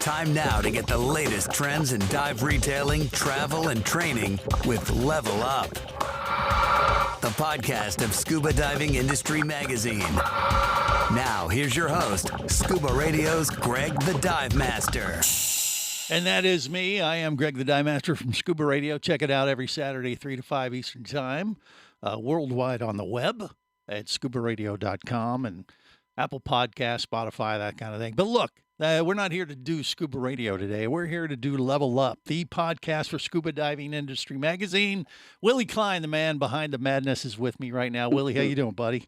Time now to get the latest trends in dive retailing, travel, and training with Level Up, the podcast of Scuba Diving Industry Magazine. Now, here's your host, Scuba Radio's Greg the Dive Master. And that is me. I am Greg the Dive Master from Scuba Radio. Check it out every Saturday, 3 to 5 Eastern Time, worldwide on the web at scubaradio.com and Apple Podcasts, Spotify, that kind of thing. But look, we're not here to do Scuba Radio today. We're here to do Level Up, the podcast for Scuba Diving Industry Magazine. Willie Klein, the man behind the madness, is with me right now. Willie, how you doing, buddy?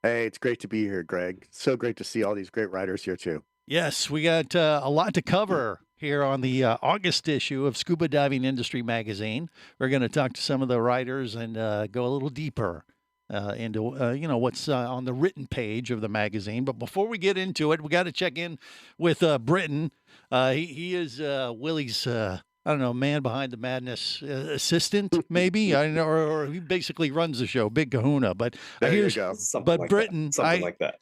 Hey, it's great to be here, Greg. So great to see all these great writers here, too. Yes, we got a lot to cover here on the August issue of Scuba Diving Industry Magazine. We're going to talk to some of the writers and go a little deeper into what's on the written page of the magazine. But before we get into it, we got to check in with Britton. He is Willie's man behind the madness assistant, maybe. I don't know, or he basically runs the show, Big Kahuna. But There you go. Britton,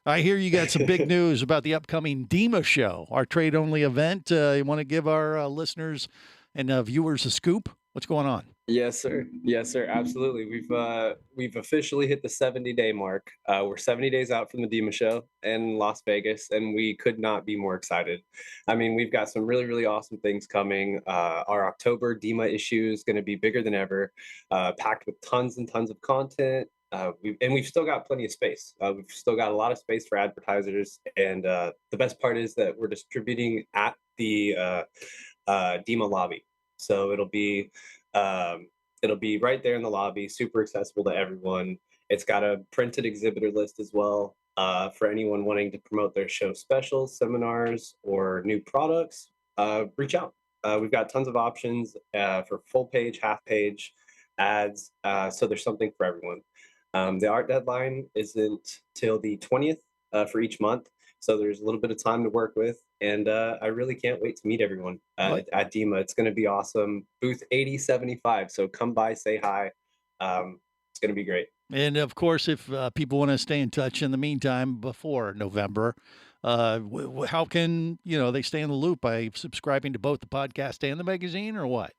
I hear you got some big news about the upcoming DEMA show, our trade-only event. You want to give our listeners and viewers a scoop? What's going on? Yes, sir. Yes, sir. Absolutely. We've officially hit the 70-day mark. We're 70 days out from the DEMA show in Las Vegas, and we could not be more excited. I mean, we've got some really, really awesome things coming. Our October DEMA issue is going to be bigger than ever, packed with tons and tons of content. We've still got plenty of space. We've still got a lot of space for advertisers, and the best part is that we're distributing at the DEMA lobby. So it'll be right there in the lobby, super accessible to everyone. It's got a printed exhibitor list as well for anyone wanting to promote their show specials, seminars, or new products. Reach out. We've got tons of options for full page, half page, ads. So there's something for everyone. The art deadline isn't till the 20th for each month. So there's a little bit of time to work with. And I really can't wait to meet everyone at DEMA. It's going to be awesome. Booth 8075. So come by, say hi. It's going to be great. And, of course, if people want to stay in touch in the meantime before November, how can, they stay in the loop? By subscribing to both the podcast and the magazine, or what?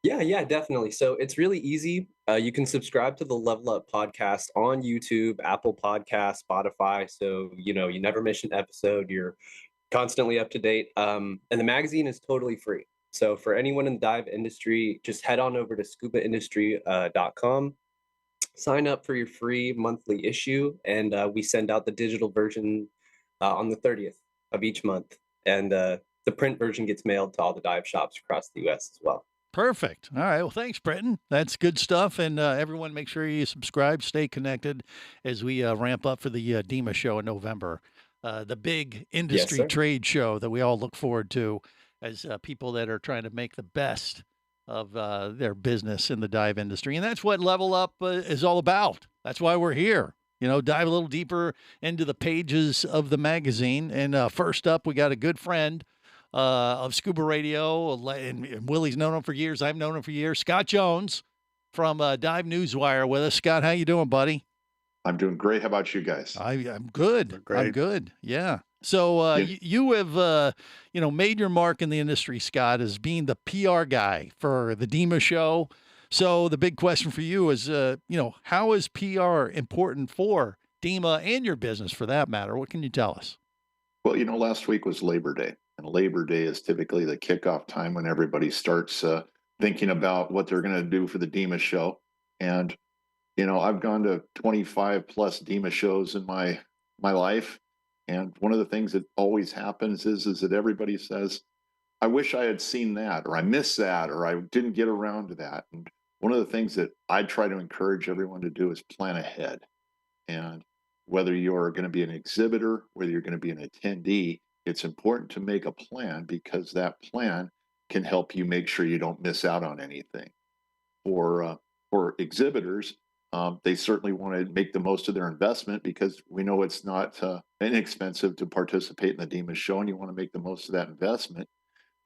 Yeah, definitely. So it's really easy. You can subscribe to the Level Up podcast on YouTube, Apple Podcasts, Spotify. So, you never miss an episode. You're constantly up to date. And the magazine is totally free. So for anyone in the dive industry, just head on over to scubaindustry.com, sign up for your free monthly issue, and we send out the digital version on the 30th of each month. And the print version gets mailed to all the dive shops across the U.S. as well. Perfect. All right. Well, thanks, Britton. That's good stuff. And everyone, make sure you subscribe, stay connected as we ramp up for the DEMA show in November, the big industry trade show that we all look forward to as people that are trying to make the best of their business in the dive industry. And that's what Level Up is all about. That's why we're here. Dive a little deeper into the pages of the magazine. And first up, we got a good friend of Scuba Radio, and Willie's known him for years. I've known him for years. Scott Jones from Dive Newswire with us. Scott, how you doing, buddy? I'm doing great. How about you guys? I'm good. Great. I'm good. Yeah. So you have made your mark in the industry, Scott, as being the PR guy for the DEMA show. So the big question for you is, how is PR important for DEMA and your business, for that matter? What can you tell us? Well, last week was Labor Day. And Labor Day is typically the kickoff time when everybody starts thinking about what they're going to do for the DEMA show. And, I've gone to 25 plus DEMA shows in my life. And one of the things that always happens is that everybody says, I wish I had seen that, or I missed that, or I didn't get around to that. And one of the things that I try to encourage everyone to do is plan ahead. And whether you're going to be an exhibitor, whether you're going to be an attendee, it's important to make a plan, because that plan can help you make sure you don't miss out on anything. For exhibitors, they certainly want to make the most of their investment, because we know it's not inexpensive to participate in the DEMA show, and you want to make the most of that investment.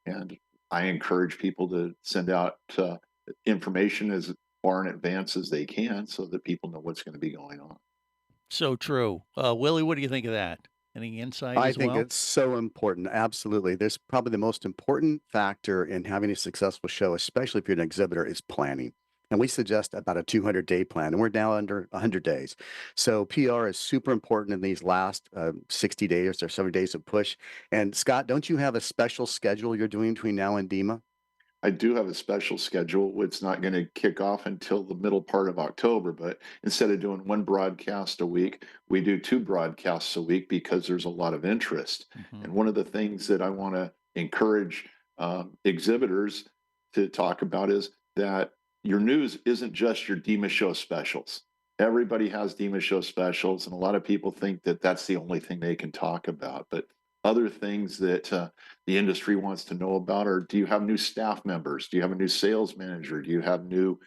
And I encourage people to send out information as far in advance as they can, so that people know what's going to be going on. So true. Willie, what do you think of that? Any insight I as think well? it's so important. Absolutely. There's probably the most important factor in having a successful show, especially if you're an exhibitor, is planning. And we suggest about a 200-day plan, and we're now under 100 days. So PR is super important in these last 60 days or 70 days of push. And Scott, don't you have a special schedule you're doing between now and DEMA? I do have a special schedule. It's not going to kick off until the middle part of October, but instead of doing one broadcast a week, we do two broadcasts a week because there's a lot of interest. Mm-hmm. And one of the things that I want to encourage exhibitors to talk about is that your news isn't just your DEMA show specials. Everybody has DEMA show specials, and a lot of people think that that's the only thing they can talk about. But other things that the industry wants to know about are, do you have new staff members? Do you have a new sales manager? Do you have new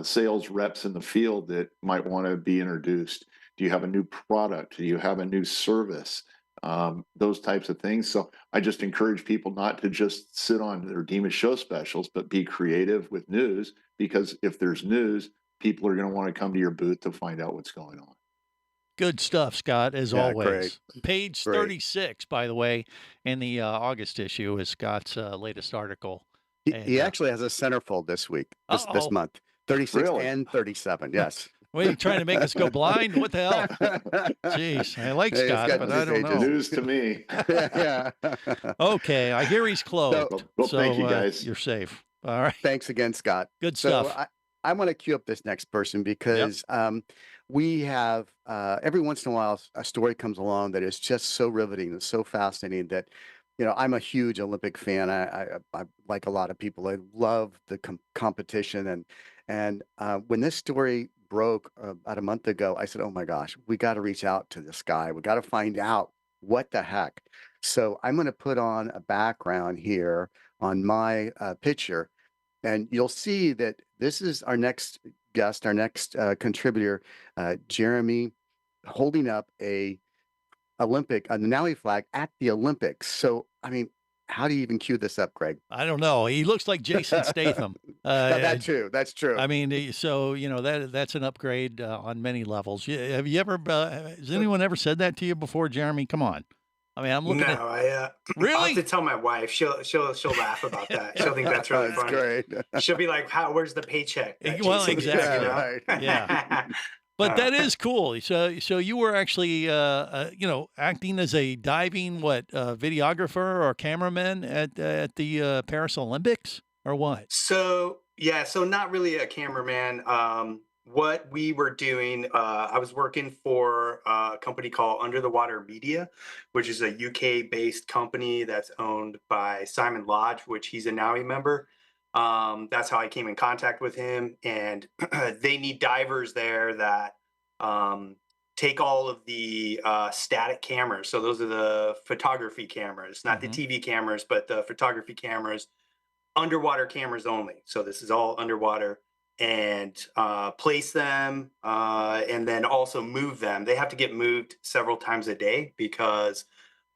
sales reps in the field that might want to be introduced? Do you have a new product? Do you have a new service? Those types of things. So I just encourage people not to just sit on their DEMA show specials, but be creative with news, because if there's news, people are going to want to come to your booth to find out what's going on. Good stuff, Scott, as Yeah, always. great. Page Great. 36, by the way, in the August issue is Scott's latest article. He actually has a centerfold this week, this month. 36 Really? and 37, yes. What, are you trying to make us go blind? What the hell? Jeez, I like Hey, Scott, got but his I don't ages. know. News to me. Yeah. Okay, I hear he's clothed. Well, so, thank you, guys. You're safe. All right. Thanks again, Scott. Good So stuff. I want to queue up this next person because we have every once in a while a story comes along that is just so riveting and so fascinating that, you know, I'm a huge Olympic fan. I like a lot of people. I love the competition, and when this story broke about a month ago, I said, "Oh my gosh, we got to reach out to this guy. We got to find out what the heck." So I'm going to put on a background here on my picture, and you'll see that this is our next guest, our next contributor, Jeremy, holding up a Denali flag at the Olympics. So, I mean, how do you even cue this up, Greg? I don't know. He looks like Jason Statham. That too. That's true. I mean, so, you know, that's an upgrade on many levels. Have you ever, has anyone ever said that to you before, Jeremy? Come on. I mean, I'm looking at. I'll Really? have to tell my wife. She'll laugh about that. She'll think that's really That's funny. great. She'll be like, "Where's the paycheck?" that Well, Jason gets," exactly. Right. Yeah. But that is cool. So you were actually, you know, acting as a diving, videographer or cameraman at the Paris Olympics, or what? So not really a cameraman. What we were doing, I was working for a company called Under the Water Media, which is a UK-based company that's owned by Simon Lodge, which he's a NAUI member. That's how I came in contact with him, and they need divers there that take all of the static cameras. So those are the photography cameras, not the TV cameras, but the photography cameras, underwater cameras only. So this is all underwater, and place them and then also move them. They have to get moved several times a day because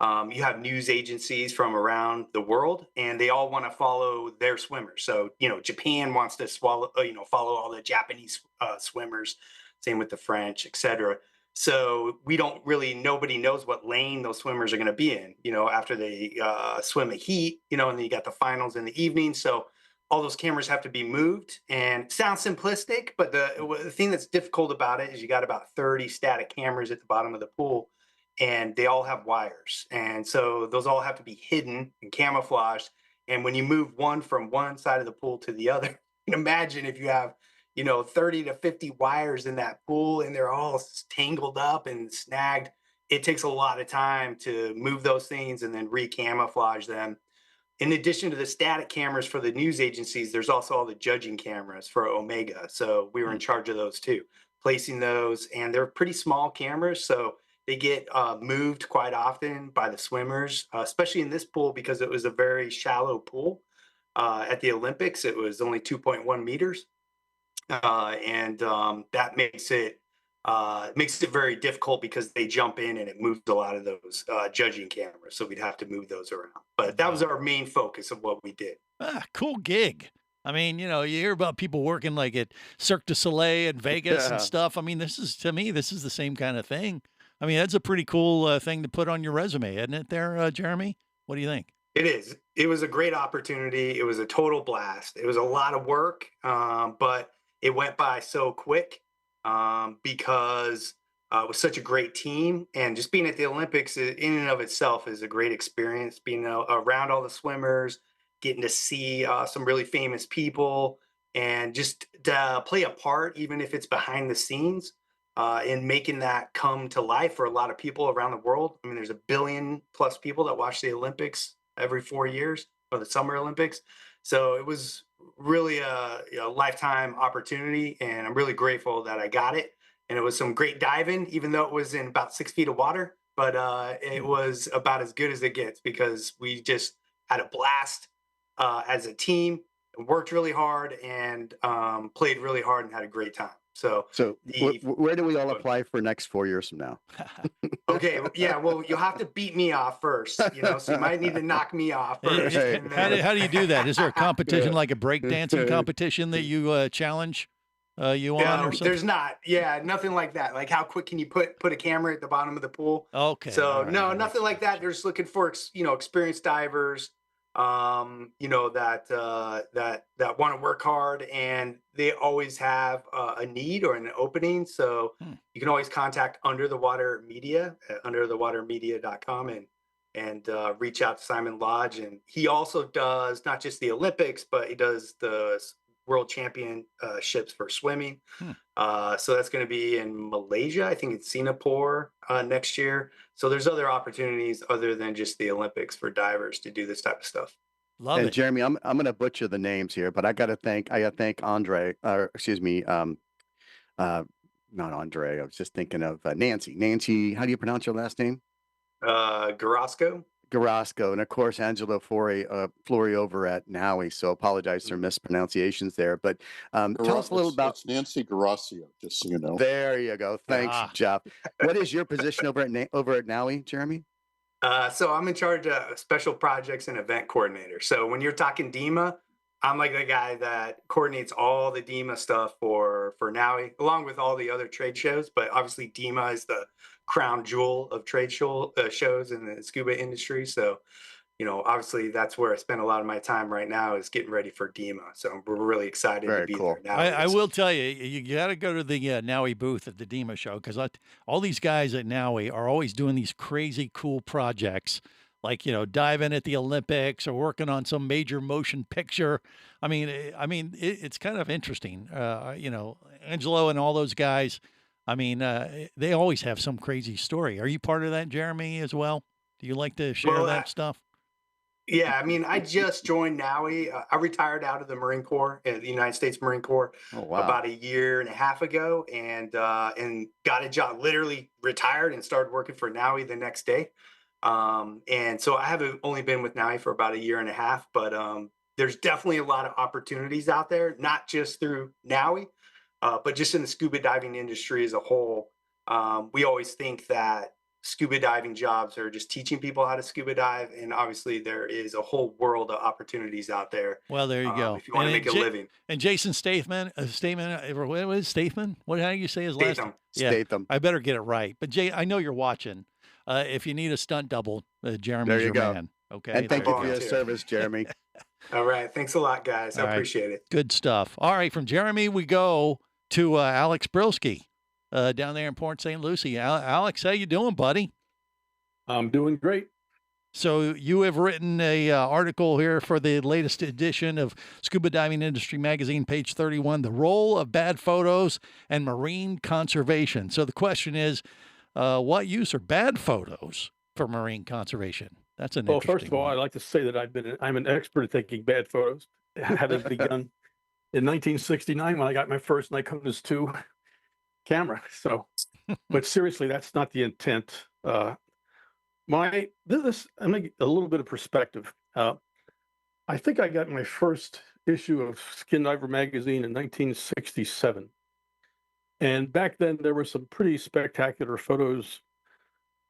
you have news agencies from around the world, and they all want to follow their swimmers. So, you know, Japan wants to follow all the Japanese swimmers. Same with the French, etc. So nobody knows what lane those swimmers are going to be in, you know, after they swim a heat, you know, and then you got the finals in the evening. So all those cameras have to be moved, and it sounds simplistic, but the thing that's difficult about it is you got about 30 static cameras at the bottom of the pool, and they all have wires. And so those all have to be hidden and camouflaged. And when you move one from one side of the pool to the other, you can imagine if you have, you know, 30 to 50 wires in that pool and they're all tangled up and snagged, it takes a lot of time to move those things and then re-camouflage them. In addition to the static cameras for the news agencies, there's also all the judging cameras for Omega. So we were in charge of those too, placing those, and they're pretty small cameras. So they get moved quite often by the swimmers, especially in this pool because it was a very shallow pool. At the Olympics, it was only 2.1 meters. And that makes it very difficult because they jump in and it moves a lot of those judging cameras. So we'd have to move those around. But that was our main focus of what we did. Cool gig. I mean, you know, you hear about people working like at Cirque du Soleil in Vegas and stuff. I mean, to me, this is the same kind of thing. I mean, that's a pretty cool thing to put on your resume, isn't it there, Jeremy? What do you think? It is. It was a great opportunity. It was a total blast. It was a lot of work, but it went by so quick because it was such a great team. And just being at the Olympics in and of itself is a great experience. Being around all the swimmers, getting to see some really famous people, and just to play a part, even if it's behind the scenes, in making that come to life for a lot of people around the world. I mean, there's 1 billion+ people that watch the Olympics every 4 years, for the Summer Olympics. So it was really a lifetime opportunity, and I'm really grateful that I got it. And it was some great diving, even though it was in about 6 feet of water, but it was about as good as it gets because we just had a blast as a team, worked really hard, and played really hard and had a great time. So where do we all apply for next 4 years from now? Okay, yeah, well, you'll have to beat me off first, so you might need to knock me off first. And how do you do that? Is there a competition like a breakdancing competition that you challenge you on or something? There's not. Yeah, nothing like that. Like how quick can you put a camera at the bottom of the pool? Okay. So no, nothing like that. They're just looking for experienced divers, that want to work hard, and they always have a need or an opening. So you can always contact Under the Water Media at underthewatermedia.com and reach out to Simon Lodge. And he also does not just the Olympics, but he does the world championships for swimming. So that's going to be in Malaysia. I think it's Singapore next year. So there's other opportunities other than just the Olympics for divers to do this type of stuff. Love it. Jeremy, I'm going to butcher the names here, but I got to thank Andre, or excuse me, not Andre. I was just thinking of Nancy. Nancy, how do you pronounce your last name? Garasco. And of course Angelo Flory over at Nowie. So apologize for mispronunciations there. But tell us a little about Nancy Garasio, just so you know. There you go. Thanks, Jeff. What is your position over at Nowie, Jeremy? So I'm in charge of special projects and event coordinator. So when you're talking DEMA, I'm like the guy that coordinates all the DEMA stuff for Nowie, along with all the other trade shows. But obviously DEMA is the crown jewel of trade shows in the scuba industry. So, obviously that's where I spend a lot of my time right now is getting ready for DEMA. So we're really excited to be there now. I will tell you, you got to go to the Nowie booth at the DEMA show because all these guys at Nowie are always doing these crazy cool projects, like diving at the Olympics or working on some major motion picture. I mean, it's kind of interesting. Angelo and all those guys. I mean, they always have some crazy story. Are you part of that, Jeremy, as well? Do you like to share that stuff? Yeah, I mean, I just joined Nowie. I retired out of the Marine Corps, the United States Marine Corps, about 1.5 years ago, and got a job. Literally retired and started working for Nowie the next day. And so I haven't only been with Nowie for about 1.5 years, but there's definitely a lot of opportunities out there, not just through Nowie, but just in the scuba diving industry as a whole. We always think that scuba diving jobs are just teaching people how to scuba dive, and obviously there is a whole world of opportunities out there. Well, there you go. If you want to make a living. And Jason Statham, what is Statham? How do you say his last name? Statham. I better get it right. But Jay, I know you're watching. If you need a stunt double, Jeremy's your man. Okay. And thank you for your service, Jeremy. All right. Thanks a lot, guys. I appreciate it. Good stuff. All right. From Jeremy, we go to Alex Brilski down there in Port St. Lucie. Alex, how you doing, buddy? I'm doing great. So you have written a article here for the latest edition of Scuba Diving Industry Magazine, page 31, The Role of Bad Photos and Marine Conservation. So the question is, what use are bad photos for marine conservation? That's an interesting first of all, I'd like to say that I'm an expert at taking bad photos. I had it begun in 1969 when I got my first Nikonus 2 camera. So, but seriously, that's not the intent. I'm gonna get a little bit of perspective. I think I got my first issue of Skin Diver magazine in 1967. And back then there were some pretty spectacular photos,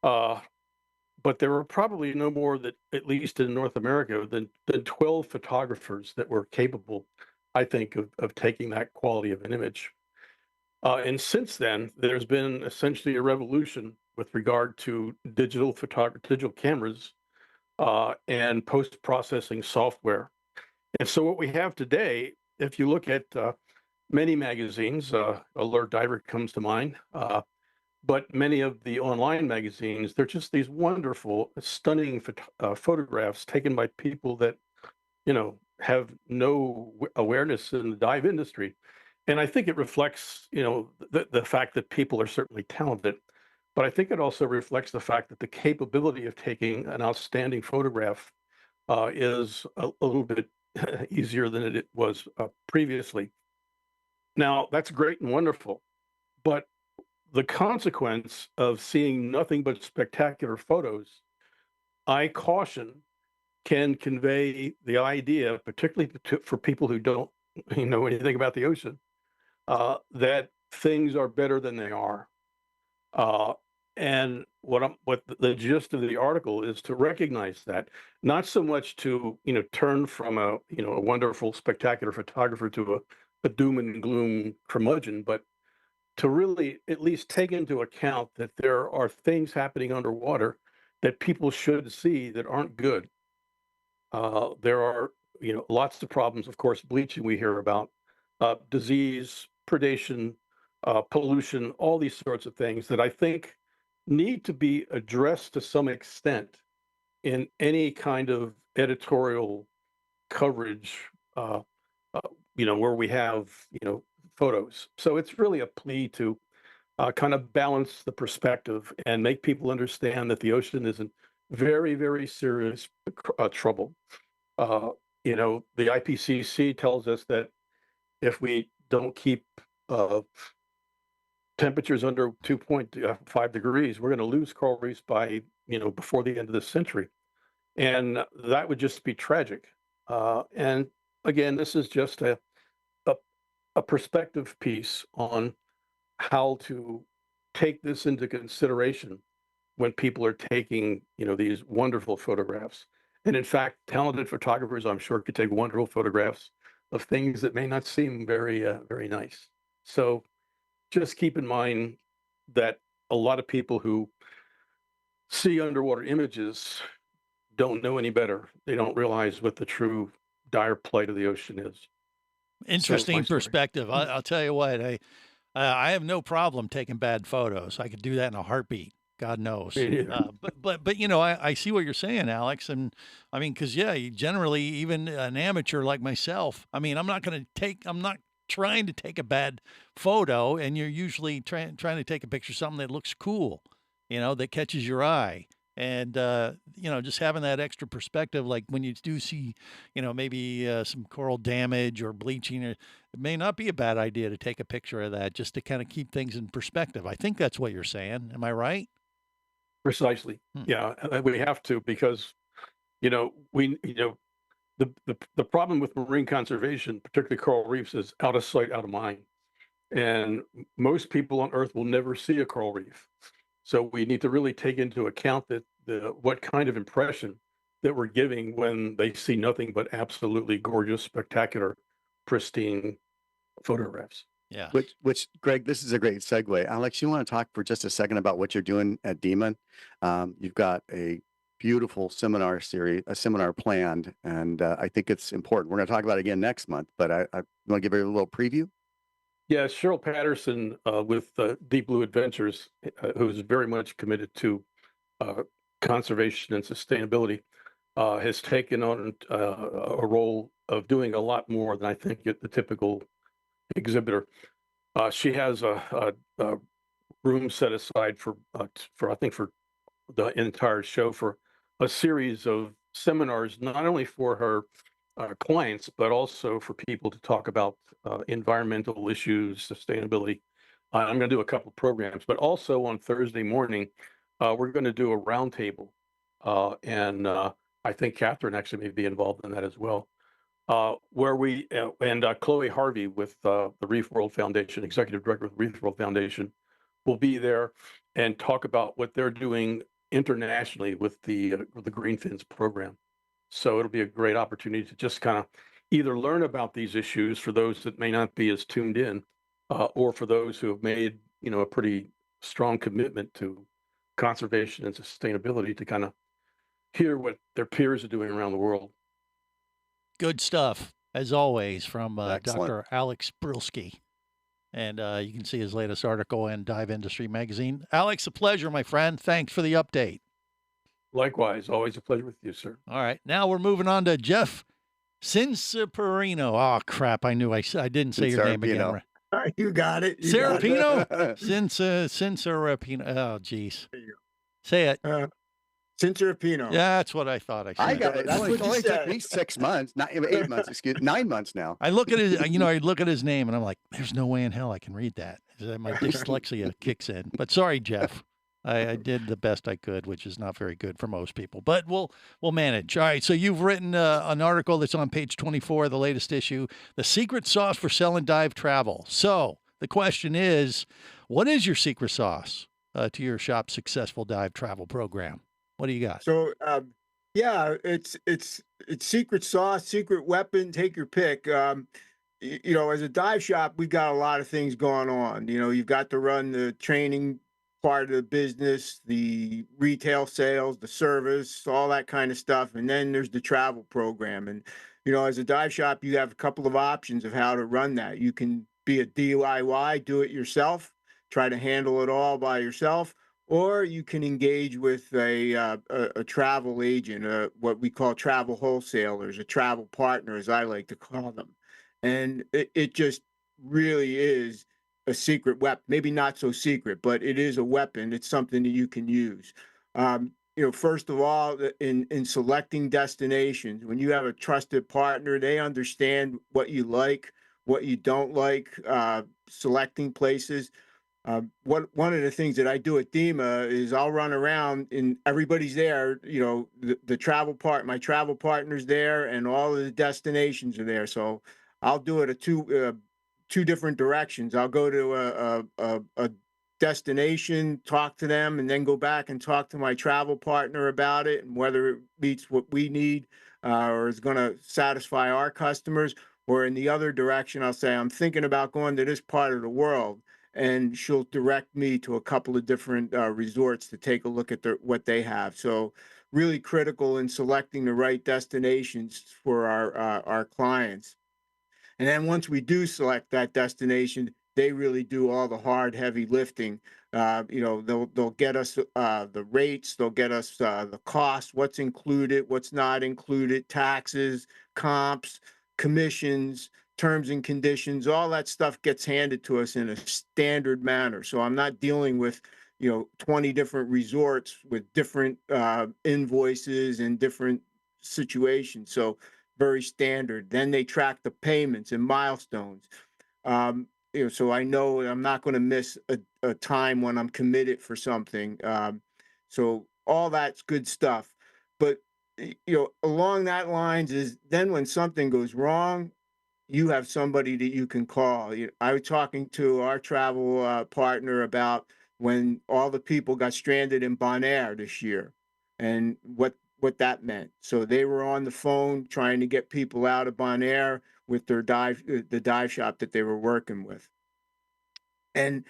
but there were probably no more that, at least in North America, than 12 photographers that were capable, I think, of taking that quality of an image. And since then, there's been essentially a revolution with regard to digital cameras and post-processing software. And so what we have today, if you look at many magazines, Alert Diver comes to mind, but many of the online magazines, they're just these wonderful, stunning photographs taken by people that, have no awareness in the dive industry. And I think it reflects, the fact that people are certainly talented, but I think it also reflects the fact that the capability of taking an outstanding photograph is a little bit easier than it was previously. Now, that's great and wonderful, but the consequence of seeing nothing but spectacular photos, I caution, can convey the idea, particularly for people who don't know anything about the ocean, that things are better than they are. Uh, and what the gist of the article is to recognize that, not so much to turn from a wonderful, spectacular photographer to a doom and gloom curmudgeon, but to really at least take into account that there are things happening underwater that people should see that aren't good. There are, lots of problems. Of course, bleaching we hear about, disease, predation, pollution, all these sorts of things that I think need to be addressed to some extent in any kind of editorial coverage, uh, uh, where we have, photos. So it's really a plea to kind of balance the perspective and make people understand that the ocean is in very, very serious trouble. Uh, the IPCC tells us that if we don't keep uh, temperatures under 2.5 degrees, we're going to lose coral reefs by, before the end of this century. And that would just be tragic. And again, this is just a, a perspective piece on how to take this into consideration when people are taking, these wonderful photographs. And in fact, talented photographers, I'm sure, could take wonderful photographs of things that may not seem very nice. So just keep in mind that a lot of people who see underwater images don't know any better. They don't realize what the true dire plight of the ocean is. So that's my Interesting story. perspective. I'll tell you what, I have no problem taking bad photos. I could do that in a heartbeat. God knows. Me neither. But I see what you're saying, Alex. And I mean, because yeah, generally, even an amateur like myself, I mean, I'm not trying to take a bad photo, and you're usually trying to take a picture of something that looks cool, that catches your eye. And just having that extra perspective, like when you do see, maybe some coral damage or bleaching, it may not be a bad idea to take a picture of that just to kind of keep things in perspective. I think that's what you're saying. Am I right? Precisely. Hmm. Yeah, we have to because we the problem with marine conservation, particularly coral reefs, is out of sight, out of mind. And most people on Earth will never see a coral reef. So we need to really take into account that what kind of impression that we're giving when they see nothing but absolutely gorgeous, spectacular, pristine photographs. Yeah. Which, Greg, this is a great segue. Alex, you want to talk for just a second about what you're doing at Demon? You've got a beautiful seminar planned, and I think it's important. We're going to talk about it again next month, but I want to give you a little preview. Yeah, Cheryl Patterson with Deep Blue Adventures, who is very much committed to conservation and sustainability, has taken on a role of doing a lot more than I think the typical exhibitor. She has a room set aside for I think for the entire show for a series of seminars, not only for her clients, but also for people to talk about environmental issues, sustainability. I'm going to do a couple of programs, but also on Thursday morning, we're going to do a roundtable. And I think Catherine actually may be involved in that as well. Where we and Chloe Harvey with the Reef World Foundation, executive director of the Reef World Foundation, will be there and talk about what they're doing internationally with the Greenfins program. So it'll be a great opportunity to just kind of either learn about these issues for those that may not be as tuned in, or for those who have made a pretty strong commitment to conservation and sustainability to kind of hear what their peers are doing around the world. Good stuff, as always, from Excellent. Dr. Alex Brilski. And you can see his latest article in Dive Industry Magazine. Alex, a pleasure, my friend. Thanks for the update. Likewise, always a pleasure with you, sir. All right, now we're moving on to Jeff Cinciparino. Oh, crap, I knew I didn't say your name again. You got it. Serapino? Cinciparino. Oh, geez. Say it. Cinciparino. Yeah, that's what I thought I said. I got it. That's It what only you took said. me 6 months, not 8 months, 9 months now. I look at his, I look at his name and I'm like, there's no way in hell I can read that. My dyslexia kicks in. But sorry, Jeff. I did the best I could, which is not very good for most people, but we'll manage. All right. So you've written an article that's on page 24 of the latest issue, The Secret Sauce for Selling Dive Travel. So the question is, what is your secret sauce to your shop's successful dive travel program? What do you got? So, yeah, it's secret sauce, secret weapon, take your pick. As a dive shop, we've got a lot of things going on. You've got to run the training part of the business, the retail sales, the service, all that kind of stuff. And then there's the travel program. And, as a dive shop, you have a couple of options of how to run that. You can be a DIY, do it yourself, try to handle it all by yourself, or you can engage with a travel agent, what we call travel wholesalers, a travel partner, as I like to call them. And it just really is a secret weapon, maybe not so secret, but it is a weapon. It's something that you can use. First of all, in selecting destinations, when you have a trusted partner, they understand what you like, what you don't like, selecting places. One of the things that I do at DEMA is I'll run around and everybody's there. The travel my travel partner's there, and all of the destinations are there. So I'll do it two different directions. I'll go to a destination, talk to them, and then go back and talk to my travel partner about it and whether it meets what we need or is going to satisfy our customers. Or in the other direction, I'll say, I'm thinking about going to this part of the world. And she'll direct me to a couple of different resorts to take a look at what they have. So really critical in selecting the right destinations for our clients. And then once we do select that destination, they really do all the hard, heavy lifting. They'll get us the rates, they'll get us the cost, what's included, what's not included, taxes, comps, commissions, terms and conditions, all that stuff gets handed to us in a standard manner. So I'm not dealing with 20 different resorts with different invoices and different situations. So very standard. Then they track the payments and milestones. So I know I'm not going to miss a time when I'm committed for something. So all that's good stuff. But along that lines is then when something goes wrong, you have somebody that you can call. I was talking to our travel partner about when all the people got stranded in Bonaire this year and what that meant. So they were on the phone trying to get people out of Bonaire with the dive shop that they were working with. And,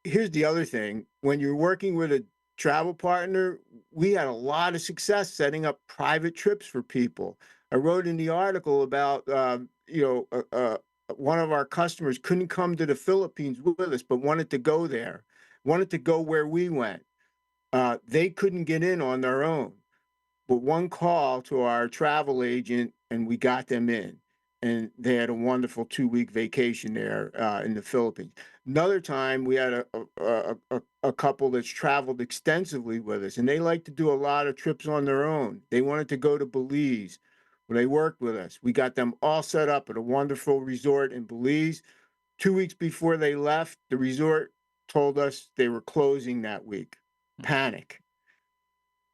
here's the other thing. When you're working with a travel partner, we had a lot of success setting up private trips for people. I wrote in the article about, one of our customers couldn't come to the Philippines with us, but wanted to go there, wanted to go where we went. They couldn't get in on their own. But one call to our travel agent and we got them in, and they had a wonderful 2-week vacation there in the Philippines. Another time we had a couple that's traveled extensively with us, and they like to do a lot of trips on their own. They wanted to go to Belize. Well, they worked with us. We got them all set up at a wonderful resort in Belize. 2 weeks before they left, the resort told us they were closing that week. Panic.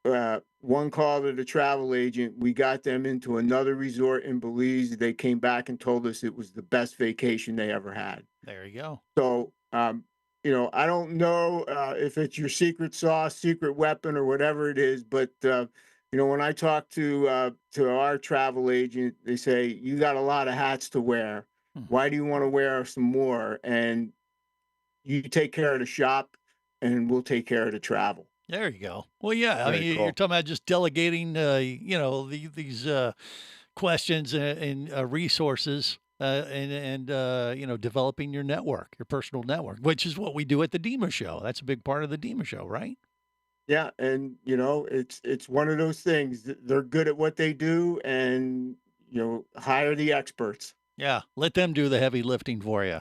One call to the travel agent, we got them into another resort in Belize. They came back and told us it was the best vacation they ever had. There you go. So, I don't know if it's your secret sauce, secret weapon, or whatever it is, but when I talk to our travel agent, they say, you got a lot of hats to wear. Why do you want to wear some more? And you take care of the shop, and we'll take care of the travel. There you go. Well, yeah, I Very mean, cool. you're talking about just delegating, these questions and resources, and developing your network, your personal network, which is what we do at the DEMA show. That's a big part of the DEMA show, right? Yeah, and it's one of those things. They're good at what they do, and hire the experts. Yeah, let them do the heavy lifting for you.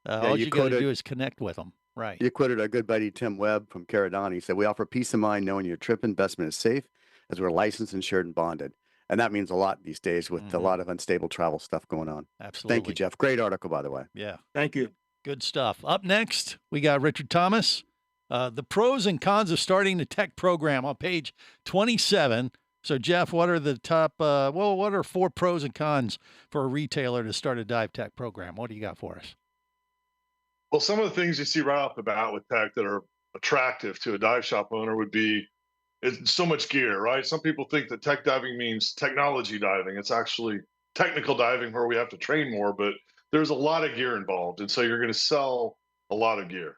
Yeah, All you you got to quoted do is connect with them. Right. you quoted our good buddy Tim Webb from Caradon. He said, "We offer peace of mind knowing your trip investment is safe, as we're licensed, insured, and bonded." And that means a lot these days with a lot of unstable travel stuff going on. Absolutely. Thank you, Jeff. Great article, by the way. Yeah. Thank you. Good stuff. Up next, we got Richard Thomas. The pros and cons of starting the tech program on page 27. So, Jeff, what are the top, what are 4 pros and cons for a retailer to start a dive tech program? What do you got for us? Well, some of the things you see right off the bat with tech that are attractive to a dive shop owner would be it's so much gear, right? Some people think that tech diving means technology diving. It's actually technical diving where we have to train more, but there's a lot of gear involved. And so you're going to sell a lot of gear.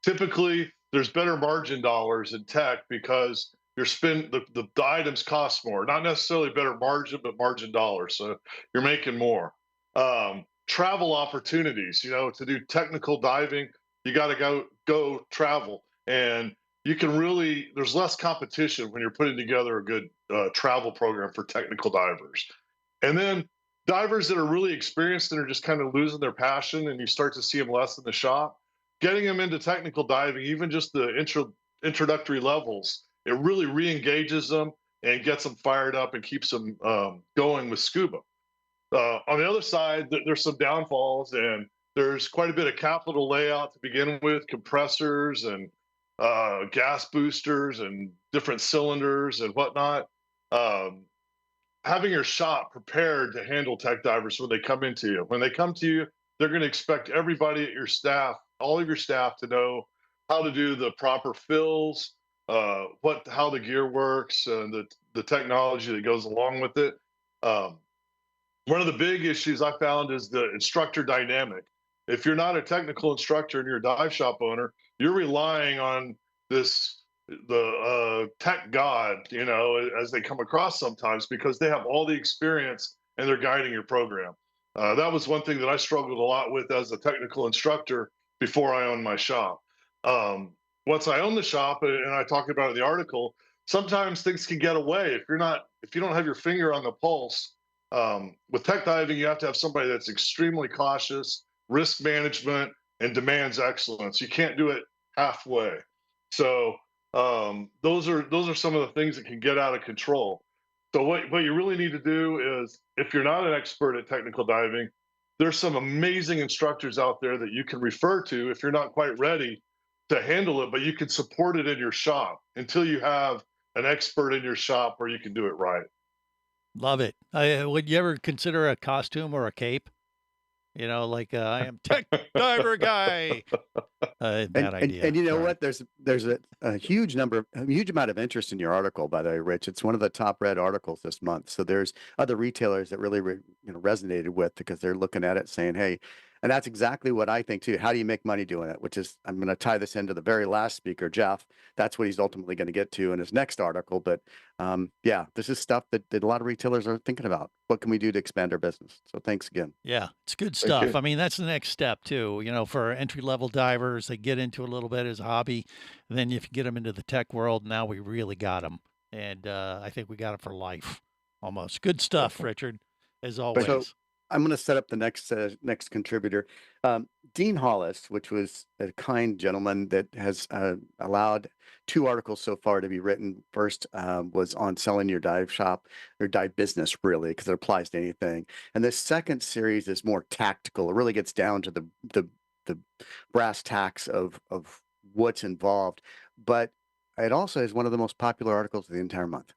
Typically, there's better margin dollars in tech because the items cost more, not necessarily better margin, but margin dollars. So you're making more. Travel opportunities, to do technical diving, you got to go travel, and there's less competition when you're putting together a good travel program for technical divers. And then divers that are really experienced and are just kind of losing their passion, and you start to see them less in the shop, getting them into technical diving, even just the introductory levels, it really re-engages them and gets them fired up and keeps them going with scuba. On the other side, there's some downfalls, and there's quite a bit of capital layout to begin with, compressors and gas boosters and different cylinders and whatnot. Having your shop prepared to handle tech divers when they come into you. When they come to you, they're going to expect everybody at your staff, all of your staff, to know how to do the proper fills, how the gear works, and the technology that goes along with it. One of the big issues I found is the instructor dynamic. If you're not a technical instructor and you're a dive shop owner, you're relying on the tech god, as they come across sometimes, because they have all the experience and they're guiding your program. That was one thing that I struggled a lot with as a technical instructor before I owned my shop. Once I owned the shop, and I talk about it in the article, sometimes things can get away if you don't have your finger on the pulse. With tech diving, you have to have somebody that's extremely cautious, risk management, and demands excellence. You can't do it halfway. So those are some of the things that can get out of control. So what you really need to do is, if you're not an expert at technical diving, there's some amazing instructors out there that you can refer to if you're not quite ready to handle it, but you can support it in your shop until you have an expert in your shop where you can do it right. Love it. Would you ever consider a costume or a cape? Like I am tech diver guy. Bad idea. And you know what? There's a huge amount of interest in your article, by the way, Rich. It's one of the top read articles this month. So there's other retailers that really resonated with, because they're looking at it saying, hey, and that's exactly what I think too. How do you make money doing it? Which is, I'm going to tie this into the very last speaker, Jeff. That's what he's ultimately going to get to in his next article. But yeah, this is stuff that a lot of retailers are thinking about. What can we do to expand our business? So thanks again. Yeah, it's good stuff. I mean, that's the next step too. For entry-level divers, they get into a little bit as a hobby, and then if you get them into the tech world, now we really got them. And I think we got them for life, almost. Good stuff, Richard, as always. So I'm going to set up the next contributor, Dean Hollis, which was a kind gentleman that has allowed 2 articles so far to be written. First was on selling your dive shop or dive business, really, because it applies to anything. And the second series is more tactical. It really gets down to the brass tacks of what's involved. But it also is one of the most popular articles of the entire month.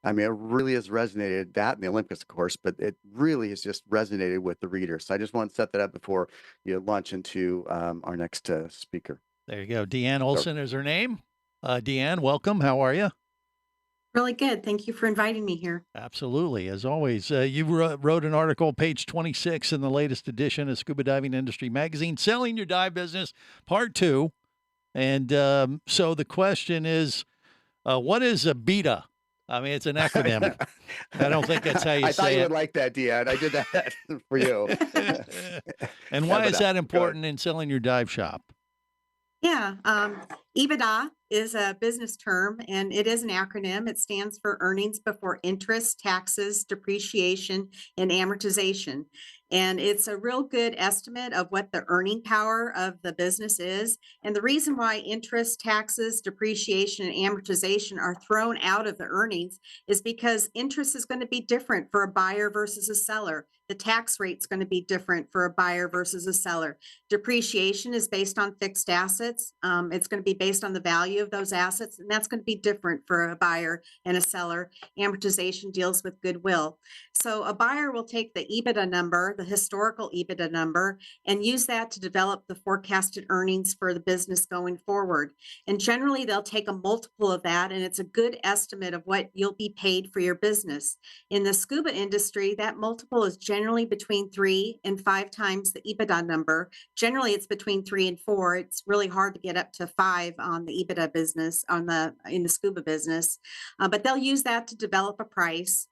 I mean, it really has resonated, that in the Olympics, of course, but it really has just resonated with the readers. So I just want to set that up before you launch into our next speaker. There you go. Deanne Olson is her name. Deanne, welcome. How are you? Really good. Thank you for inviting me here. Absolutely. As always, you wrote an article, page 26 in the latest edition of Scuba Diving Industry Magazine, Selling Your Dive Business, Part 2. And so the question is, what is a beta? I mean, it's an acronym. I don't think that's how you I thought say you it. would like that, Deanne. I did that for you. And why is EBITDA. that Go ahead. important in selling your dive shop? Yeah, EBITDA is a business term and it is an acronym. It stands for earnings before interest, taxes, depreciation, and amortization. And it's a real good estimate of what the earning power of the business is. And the reason why interest, taxes, depreciation, and amortization are thrown out of the earnings is because interest is going to be different for a buyer versus a seller. The tax rate's going to be different for a buyer versus a seller. Depreciation is based on fixed assets. It's going to be based on the value of those assets, and that's going to be different for a buyer and a seller. Amortization deals with goodwill. So a buyer will take the EBITDA number, the historical EBITDA number, and use that to develop the forecasted earnings for the business going forward. And generally, they'll take a multiple of that, and it's a good estimate of what you'll be paid for your business. In the scuba industry, that multiple is generally between 3 and 5 times the EBITDA number. Generally, it's between 3 and 4. It's really hard to get up to 5 on the EBITDA business, in the scuba business, but they'll use that to develop a price.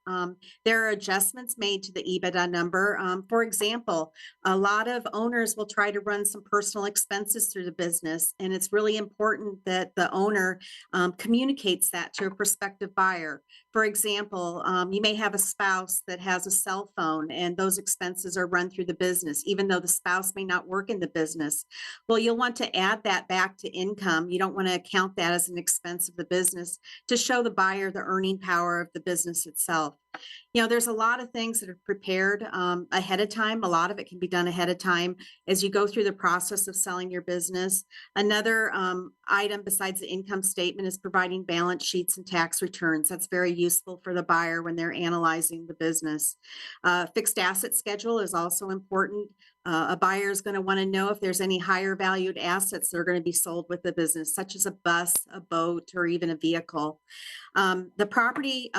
There are adjustments made to the EBITDA number. For example, a lot of owners will try to run some personal expenses through the business, and it's really important that the owner communicates that to a prospective buyer. For example, you may have a spouse that has a cell phone and those expenses are run through the business, even though the spouse may not work in the business. Well, you'll want to add that back to income. You don't want to count that as an expense of the business to show the buyer the earning power of the business itself. You know, there's a lot of things that are prepared ahead of time. A lot of it can be done ahead of time as you go through the process of selling your business. Another item besides the income statement is providing balance sheets and tax returns. That's very useful for the buyer when they're analyzing the business. Fixed asset schedule is also important. A buyer is going to want to know if there's any higher valued assets that are going to be sold with the business, such as a bus, a boat, or even a vehicle. The property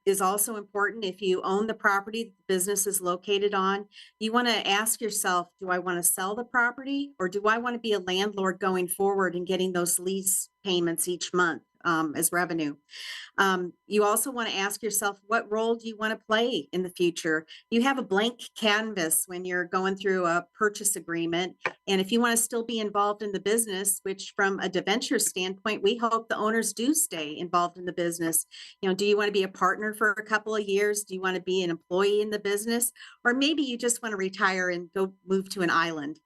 is also important. If you own the property the business is located on, you want to ask yourself, do I want to sell the property or do I want to be a landlord going forward and getting those lease payments each month as revenue? You also want to ask yourself, what role do you want to play in the future? You have a blank canvas when you're going through a purchase agreement. And if you want to still be involved in the business, which from a debenture standpoint, we hope the owners do stay involved in the business. You know, do you want to be a partner for a couple of years? Do you want to be an employee in the business? Or maybe you just want to retire and go move to an island.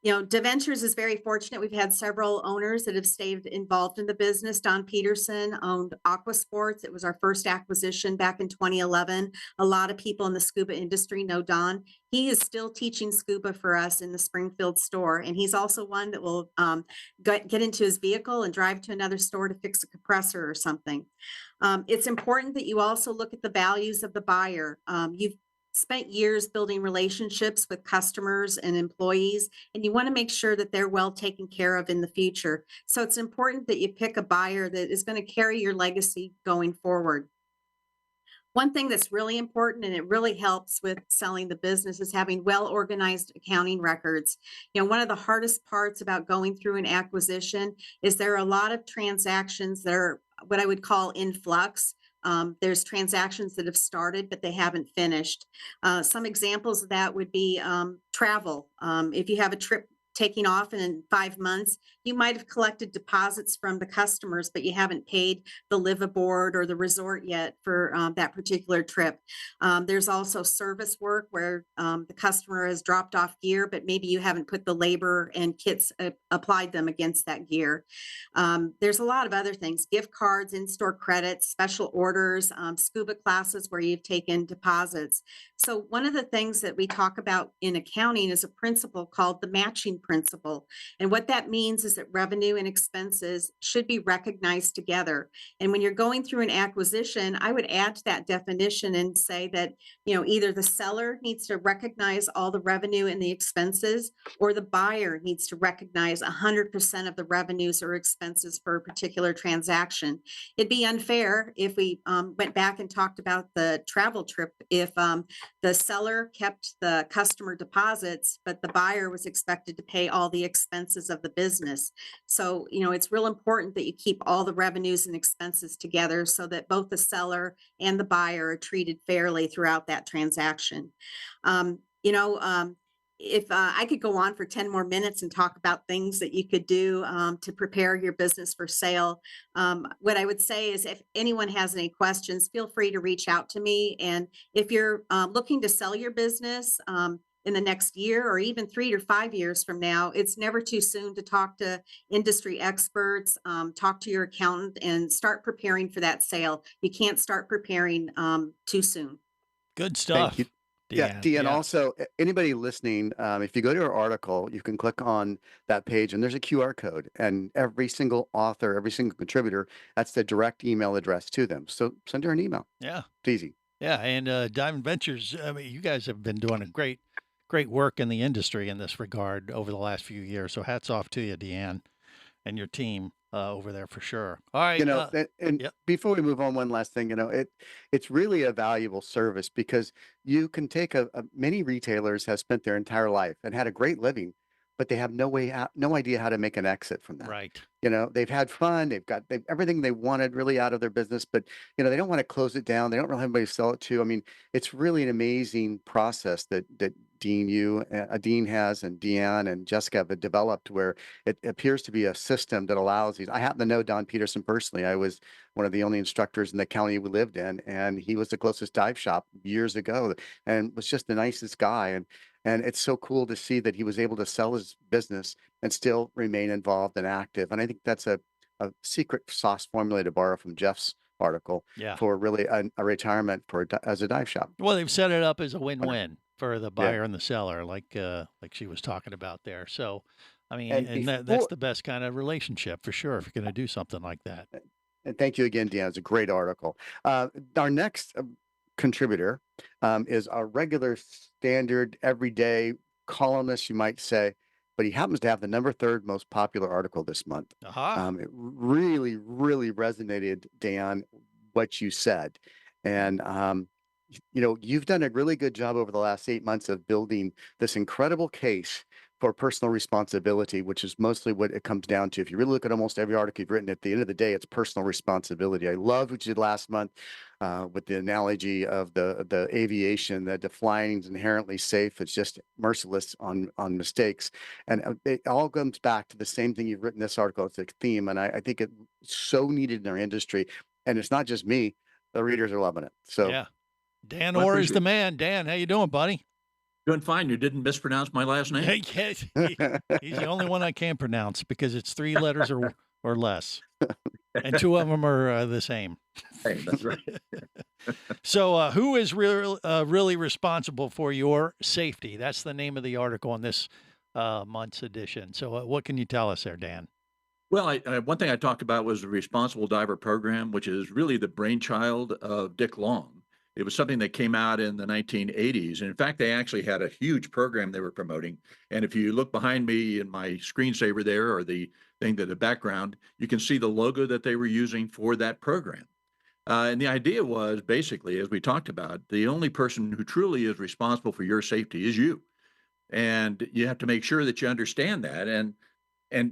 You know, Deventures is very fortunate. We've had several owners that have stayed involved in the business. Don Peterson owned Aqua Sports. It was our first acquisition back in 2011. A lot of people in the scuba industry know Don. He is still teaching scuba for us in the Springfield store. And he's also one that will get into his vehicle and drive to another store to fix a compressor or something. It's important that you also look at the values of the buyer. You've spent years building relationships with customers and employees, and you want to make sure that they're well taken care of in the future. So it's important that you pick a buyer that is going to carry your legacy going forward. One thing that's really important and it really helps with selling the business is having well-organized accounting records. You know, one of the hardest parts about going through an acquisition is there are a lot of transactions that are what I would call in flux. There's transactions that have started, but they haven't finished. Some examples of that would be travel. If you have a trip taking off in 5 months, you might have collected deposits from the customers, but you haven't paid the live aboard or the resort yet for that particular trip. There's also service work where the customer has dropped off gear, but maybe you haven't put the labor and kits applied them against that gear. There's a lot of other things, gift cards, in-store credits, special orders, scuba classes where you've taken deposits. So one of the things that we talk about in accounting is a principle called the matching principle. And what that means is that revenue and expenses should be recognized together. And when you're going through an acquisition, I would add to that definition and say that, you know, either the seller needs to recognize all the revenue and the expenses, or the buyer needs to recognize 100% of the revenues or expenses for a particular transaction. It'd be unfair if we went back and talked about the travel trip if the seller kept the customer deposits, but the buyer was expected to pay all the expenses of the business. business. So, it's real important that you keep all the revenues and expenses together so that both the seller and the buyer are treated fairly throughout that transaction. Um, you know, um, if I could go on for 10 more minutes and talk about things that you could do to prepare your business for sale, what I would say is if anyone has any questions, feel free to reach out to me. And if you're looking to sell your business in the next year or even 3 to 5 years from now, it's never too soon to talk to industry experts, talk to your accountant, and start preparing for that sale. You can't start preparing too soon. Good Thank you. stuff, Yeah, Deanne. Deanne, Yeah. also, anybody listening, if you go to our article, you can click on that page and there's a QR code. And every single author, every single contributor, that's the direct email address to them. So send her an email. Yeah. It's easy. Yeah. And Diamond Ventures, I mean, you guys have been doing a great work in the industry in this regard over the last few years. So hats off to you, Deanne, and your team over there for sure. All right. And Yep. before we move on, one last thing, it's really a valuable service because you can take many retailers have spent their entire life and had a great living, but they have no way out, no idea how to make an exit from that. Right. They've had fun, they've everything they wanted really out of their business, but they don't want to close it down. They don't really have anybody to sell it to. I mean, it's really an amazing process that Dean has, and Deanne and Jessica have developed, where it appears to be a system that allows these. I happen to know Don Peterson personally. I was one of the only instructors in the county we lived in, and he was the closest dive shop years ago, and was just the nicest guy. And it's so cool to see that he was able to sell his business and still remain involved and active. And I think that's a secret sauce formula to borrow from Jeff's article Yeah. for really a retirement as a dive shop. Well, they've set it up as a win-win for the Yeah. buyer and the seller, like she was talking about there. So, I mean, And that's the best kind of relationship for sure if you're going to do something like that. And thank you again, Deanne. It's a great article. Our next contributor is our regular standard everyday columnist, you might say, but he happens to have the number 3rd most popular article this month. Aha. It really, really resonated, Dan, what you said. And, you've done a really good job over the last 8 months of building this incredible case for personal responsibility, which is mostly what it comes down to. If you really look at almost every article you've written, at the end of the day, it's personal responsibility. I love what you did last month with the analogy of the aviation, that the flying is inherently safe. It's just merciless on mistakes. And it all comes back to the same thing you've written this article. It's a theme. And I think it's so needed in our industry. And it's not just me. The readers are loving it. So yeah. Dan Orr is the man. Dan, how you doing, buddy? Doing fine. You didn't mispronounce my last name. Yes, he's the only one I can pronounce because it's 3 letters or less, and 2 of them are the same. Hey, that's right. So, who is really responsible for your safety? That's the name of the article in this month's edition. So, what can you tell us there, Dan? Well, one thing I talked about was the Responsible Diver Program, which is really the brainchild of Dick Long. It was something that came out in the 1980s. And in fact, they actually had a huge program they were promoting. And if you look behind me in my screensaver there, or the thing to the background, you can see the logo that they were using for that program. And the idea was basically, as we talked about, the only person who truly is responsible for your safety is you. And you have to make sure that you understand that and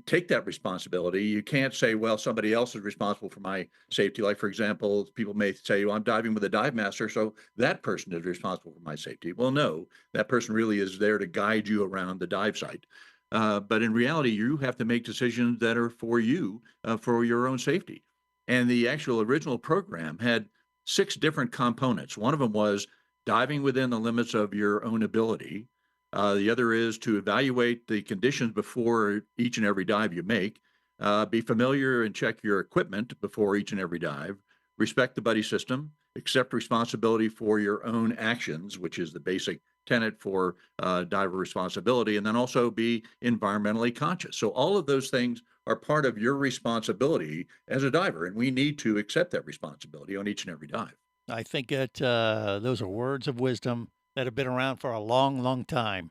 take that responsibility. You can't say, well, somebody else is responsible for my safety. Like, for example, people may say, well, I'm diving with a dive master, so that person is responsible for my safety. Well, no, that person really is there to guide you around the dive site. But in reality, you have to make decisions that are for you, for your own safety. And the actual original program had 6 different components. One of them was diving within the limits of your own ability. The other is to evaluate the conditions before each and every dive you make, be familiar and check your equipment before each and every dive, respect the buddy system, accept responsibility for your own actions, which is the basic tenet for diver responsibility, and then also be environmentally conscious. So all of those things are part of your responsibility as a diver, and we need to accept that responsibility on each and every dive. I think that those are words of wisdom that have been around for a long, long time.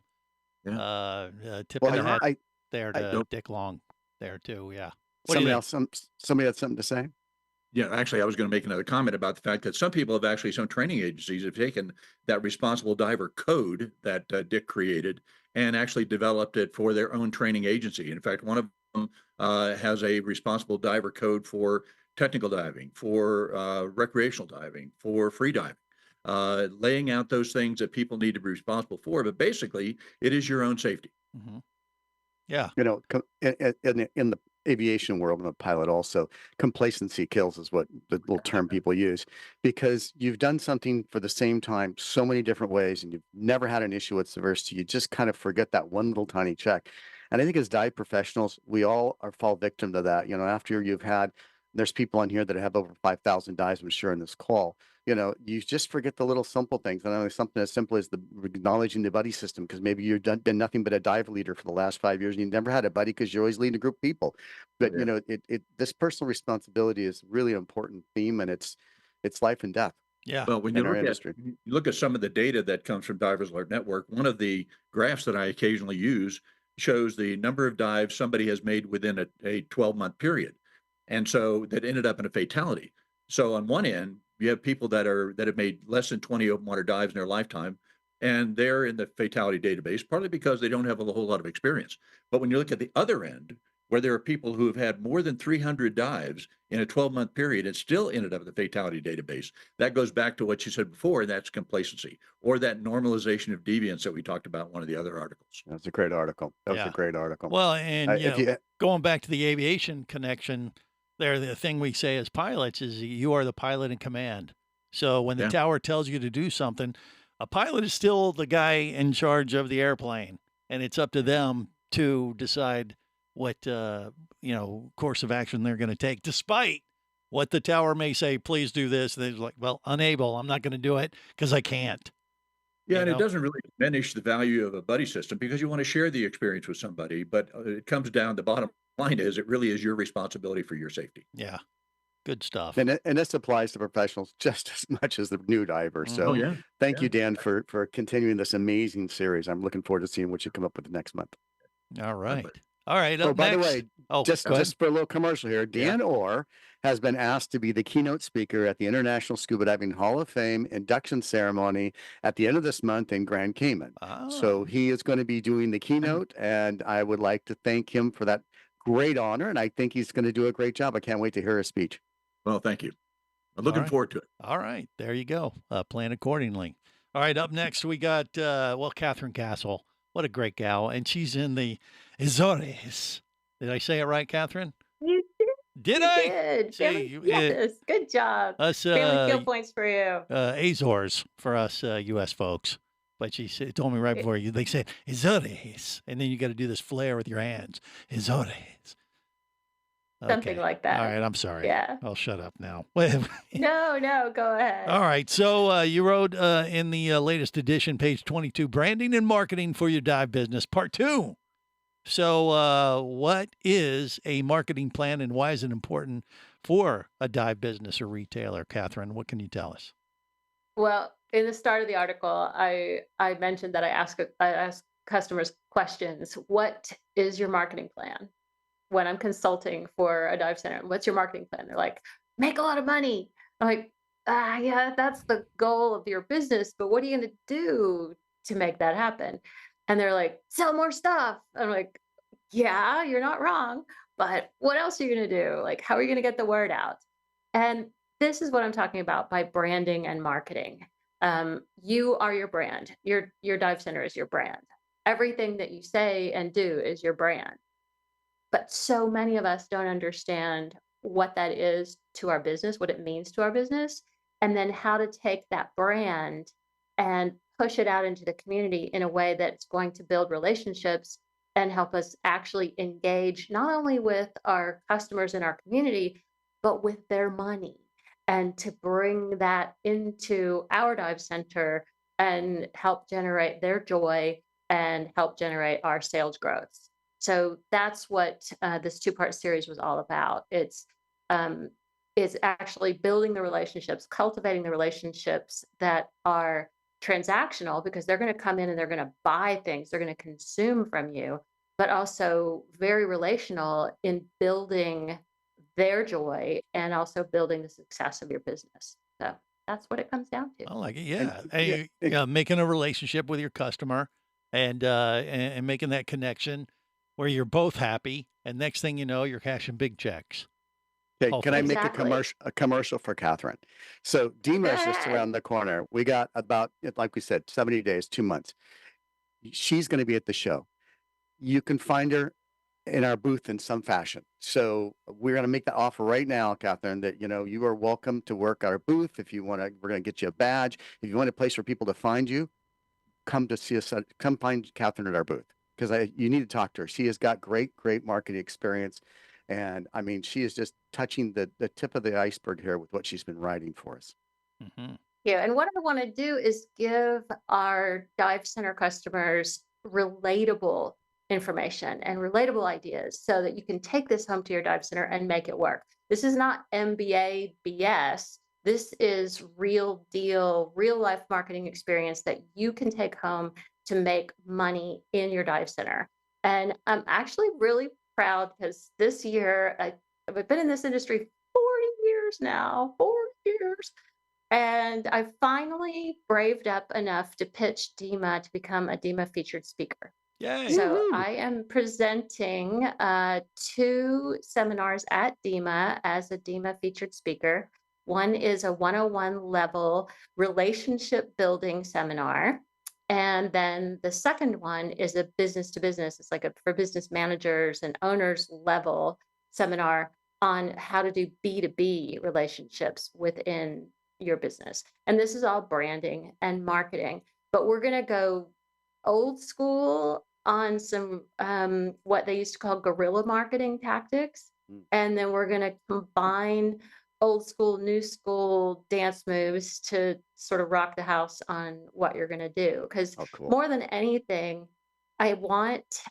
Yeah. Tip of the hat I there to Dick Long there too. Yeah. somebody had something to say. Yeah, actually, I was going to make another comment about the fact that some training agencies have taken that responsible diver code that Dick created and actually developed it for their own training agency. In fact, one of has a responsible diver code for technical diving, for recreational diving, for free diving, laying out those things that people need to be responsible for. But basically, it is your own safety. Mm-hmm. Yeah. You know, in the aviation world, I'm a pilot also, complacency kills is what the little term people use, because you've done something for the same time so many different ways and you've never had an issue with severity. You just kind of forget that one little tiny check. And I think as dive professionals, we all fall victim to that. You know, after you've had, there's people on here that have over 5,000 dives, I'm sure, in this call. You know, you just forget the little simple things. And only something as simple as the acknowledging the buddy system, because maybe you've been nothing but a dive leader for the last 5 years and you never had a buddy because you're always leading a group of people. But you know, this personal responsibility is really an important theme, and it's life and death. Yeah. Well, when in you our look industry. at you look at some of the data that comes from Divers Alert Network, one of the graphs that I occasionally use shows the number of dives somebody has made within a 12-month period, and so that ended up in a fatality. So on one end, you have people that have made less than 20 open water dives in their lifetime, and they're in the fatality database, partly because they don't have a whole lot of experience. But when you look at the other end, where there are people who have had more than 300 dives in a 12-month period and still ended up in the fatality database, that goes back to what you said before, and that's complacency, or that normalization of deviance that we talked about in one of the other articles. That's a great article. That was a great article. Well, and if you going back to the aviation connection, there, the thing we say as pilots is you are the pilot in command. So when the tower tells you to do something, a pilot is still the guy in charge of the airplane, and it's up to them to decide what course of action they're going to take, despite what the tower may say. Please do this. They're like, well, unable. I'm not going to do it because I can't. Yeah, and it doesn't really diminish the value of a buddy system because you want to share the experience with somebody. But it comes down, the bottom line is it really is your responsibility for your safety. Yeah. Good stuff. And this applies to professionals just as much as the new diver. So thank you, Dan, for continuing this amazing series. I'm looking forward to seeing what you come up with next month. All right. All right. Oh, Up by next. the way, just for a little commercial here, Dan Orr has been asked to be the keynote speaker at the International Scuba Diving Hall of Fame induction ceremony at the end of this month in Grand Cayman. So he is going to be doing the keynote, and I would like to thank him for that great honor, and I think he's going to do a great job. I can't wait to hear his speech. Well, thank you. I'm looking forward to it. All right. There you go. Plan accordingly. All right. Up next, we got, Catherine Castle. What a great gal. And she's in the Azores. Did I say it right, Catherine? You did. Did I? Did. Yes. Good job. Us, Family skill points for you. Azores for us U.S. folks. But she told me right before they said Azores. And then you got to do this flare with your hands. Azores. Something like that. All right, I'm sorry. Yeah. I'll shut up now. No, go ahead. All right, so you wrote in the latest edition, page 22, branding and marketing for your dive business, part 2. So what is a marketing plan and why is it important for a dive business or retailer? Catherine, what can you tell us? Well, in the start of the article, I mentioned that I ask customers questions. What is your marketing plan? When I'm consulting for a dive center, what's your marketing plan? They're like, make a lot of money. I'm like, yeah, that's the goal of your business, but what are you going to do to make that happen? And they're like, sell more stuff. I'm like, yeah, you're not wrong, but what else are you going to do? Like, how are you going to get the word out? And this is what I'm talking about by branding and marketing. You are your brand. Your dive center is your brand. Everything that you say and do is your brand. But so many of us don't understand what that is to our business, what it means to our business, and then how to take that brand and push it out into the community in a way that's going to build relationships and help us actually engage not only with our customers in our community, but with their money, and to bring that into our dive center and help generate their joy and help generate our sales growth. So that's what this 2-part series was all about. It's actually building the relationships, cultivating the relationships that are transactional, because they're going to come in and they're going to buy things, they're going to consume from you, but also very relational in building their joy and also building the success of your business. So that's what it comes down to. I like it. Yeah. Making a relationship with your customer and making that connection where you're both happy, and next thing you know, you're cashing big checks. Okay, can I make Exactly. a commercial for Catherine? So DEMA is just around the corner. We got about, like we said, 70 days, 2 months. She's going to be at the show. You can find her in our booth in some fashion. So we're going to make that offer right now, Catherine, that, you are welcome to work our booth. If you want to, we're going to get you a badge. If you want a place for people to find you, come to see us. Come find Catherine at our booth, because you need to talk to her. She has got great marketing experience. And I mean, she is just touching the tip of the iceberg here with what she's been writing for us. Mm-hmm. Yeah, and what I want to do is give our dive center customers relatable information and relatable ideas so that you can take this home to your dive center and make it work. This is not MBA BS. This is real deal, real life marketing experience that you can take home to make money in your dive center. And I'm actually really proud because this year, I've been in this industry 40 years now, 40 years. And I finally braved up enough to pitch DEMA to become a DEMA featured speaker. Yay. So I am presenting 2 seminars at DEMA as a DEMA featured speaker. One is a 101 level relationship building seminar. And then the second one is a business to business. It's like for business managers and owners level seminar on how to do B2B relationships within your business. And this is all branding and marketing, but we're going to go old school on some what they used to call guerrilla marketing tactics. And then we're going to combine old school, new school dance moves to sort of rock the house on what you're going to do. Because more than anything, I want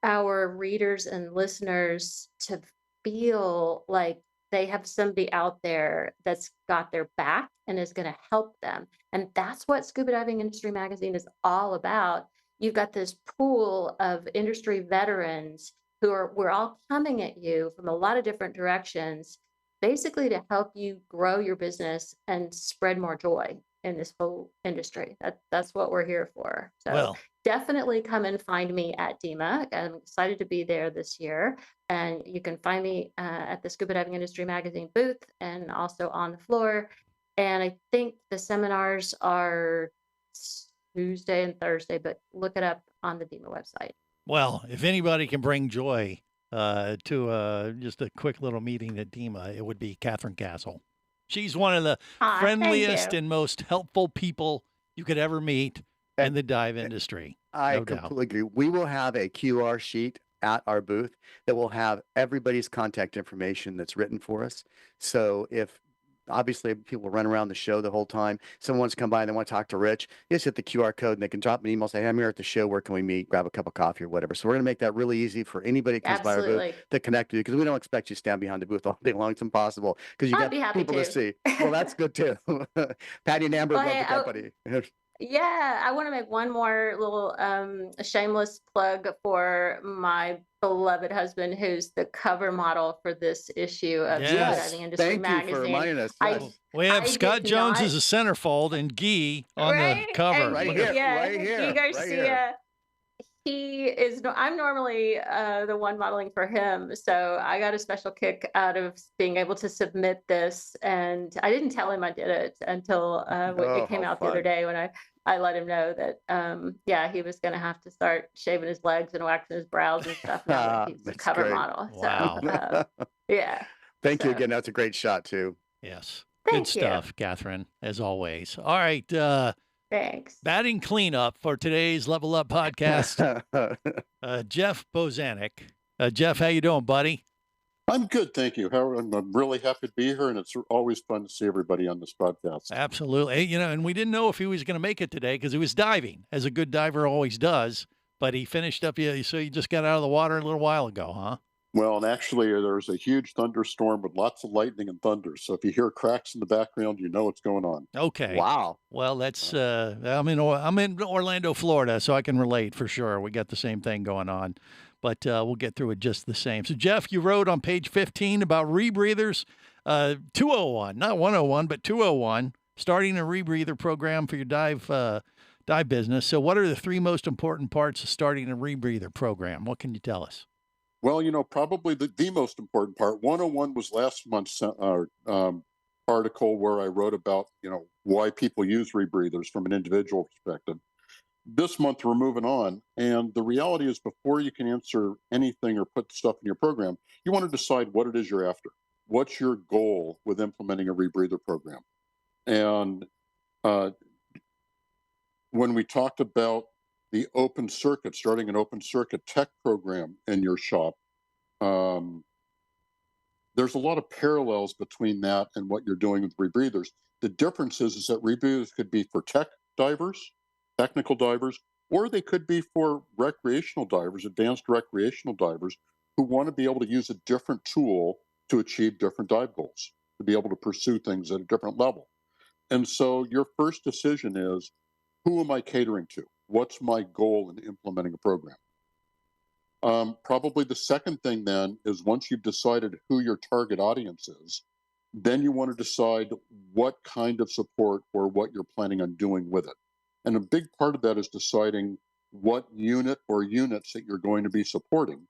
our readers and listeners to feel like they have somebody out there that's got their back and is going to help them. And that's what Scuba Diving Industry Magazine is all about. You've got this pool of industry veterans we're all coming at you from a lot of different directions, basically to help you grow your business and spread more joy in this whole industry. That's what we're here for. So definitely come and find me at DEMA. I'm excited to be there this year. And you can find me at the Scuba Diving Industry Magazine booth and also on the floor. And I think the seminars are Tuesday and Thursday, but look it up on the DEMA website. Well, if anybody can bring joy to just a quick little meeting at DEMA, it would be Catherine Castle. She's one of the friendliest and most helpful people you could ever meet in the dive industry. I completely agree. We will have a QR sheet at our booth that will have everybody's contact information that's written for us. So if obviously people run around the show the whole time, someone wants to come by and they want to talk to Rich, just hit the QR code and they can drop me an email, say, hey, I'm here at the show, where can we meet, grab a cup of coffee or whatever. So we're going to make that really easy for anybody that comes by our booth to connect with you, because we don't expect you to stand behind the booth all day long. It's impossible because you got people to see. Well, that's good too. Patty and Amber love the company. Yeah, I want to make one more little shameless plug for my beloved husband, who's the cover model for this issue of Scuba Diving Industry Magazine. Thank you for reminding us. Yes. We have Scott Jones as a centerfold and Guy on the cover. Right here. Guy Garcia. He is, I'm normally the one modeling for him. So I got a special kick out of being able to submit this. And I didn't tell him I did it until it came out the other day when I let him know that, he was going to have to start shaving his legs and waxing his brows and stuff now that he's a cover model. Wow. So, yeah. Thank you again. That's a great shot too. Yes. Thank Good stuff, Catherine, as always. All right. Thanks. Batting cleanup for today's Level Up podcast. Jeff Bozanek. Jeff, how you doing, buddy? I'm good, thank you. I'm really happy to be here, and it's always fun to see everybody on this podcast. Absolutely. And we didn't know if he was going to make it today because he was diving, as a good diver always does. But he finished up. So you just got out of the water a little while ago, huh? Well, and actually, there's a huge thunderstorm with lots of lightning and thunder. So if you hear cracks in the background, you know what's going on. Okay. Wow. Well, that's I'm in Orlando, Florida, so I can relate for sure. We got the same thing going on, but we'll get through it just the same. So, Jeff, you wrote on page 15 about rebreathers, 201, not 101, but 201, starting a rebreather program for your dive business. So, what are the 3 most important parts of starting a rebreather program? What can you tell us? Well, probably the most important part. 101 was last month's article where I wrote about, why people use rebreathers from an individual perspective. This month, we're moving on. And the reality is, before you can answer anything or put stuff in your program, you want to decide what it is you're after. What's your goal with implementing a rebreather program? And when we talked about the open circuit, starting an open circuit tech program in your shop, there's a lot of parallels between that and what you're doing with rebreathers. The difference is that rebreathers could be for tech divers, technical divers, or they could be for recreational divers, advanced recreational divers who want to be able to use a different tool to achieve different dive goals, to be able to pursue things at a different level. And so your first decision is, who am I catering to? What's my goal in implementing a program? Probably the second thing then is, once you've decided who your target audience is, then you want to decide what kind of support or what you're planning on doing with it. And a big part of that is deciding what unit or units that you're going to be supporting.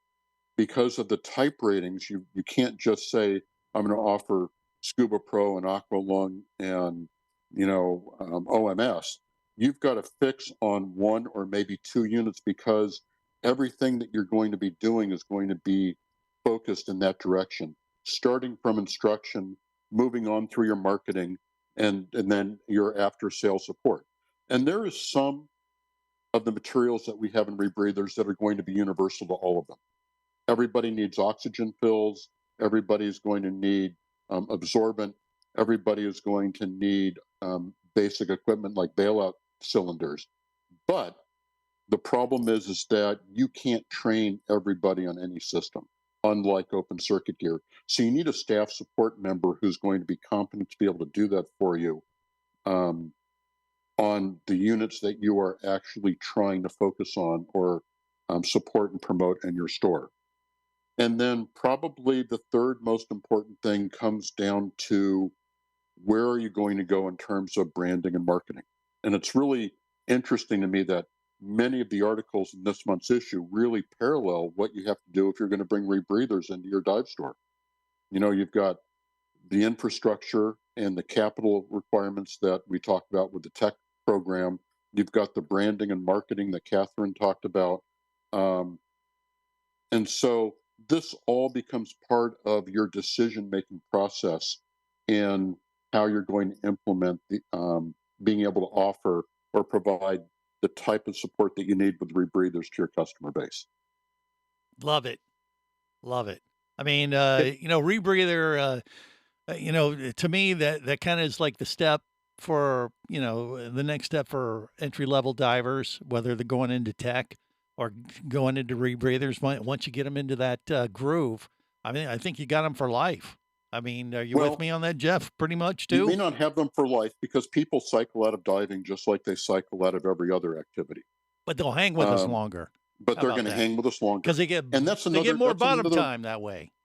Because of the type ratings, you can't just say, I'm going to offer Scuba Pro and Aqualung and OMS. You've got to fix on one or maybe two units, because everything that you're going to be doing is going to be focused in that direction, starting from instruction, moving on through your marketing, and then your after sales support. And there is some of the materials that we have in rebreathers that are going to be universal to all of them. Everybody needs oxygen fills. Everybody is going to need absorbent. Everybody is going to need basic equipment like bailout cylinders. But the problem is that you can't train everybody on any system, unlike open circuit gear. So you need a staff support member who's going to be competent to be able to do that for you on the units that you are actually trying to focus on or support and promote in your store. And then probably the third most important thing comes down to, where are you going to go in terms of branding and marketing? And it's really interesting to me that many of the articles in this month's issue really parallel what you have to do if you're going to bring rebreathers into your dive store. You've got the infrastructure and the capital requirements that we talked about with the tech program. You've got the branding and marketing that Catherine talked about. And so this all becomes part of your decision-making process in how you're going to implement the being able to offer or provide the type of support that you need with rebreathers to your customer base. Love it. Love it. I mean, rebreather, to me, that kind of is like the step for, the next step for entry-level divers, whether they're going into tech or going into rebreathers. Once you get them into that groove, I mean, I think you got them for life. I mean, are you with me on that, Jeff? Pretty much too? You may not have them for life, because people cycle out of diving just like they cycle out of every other activity. But they'll hang with us longer. But they're going to hang with us longer. Because they get more bottom time that way.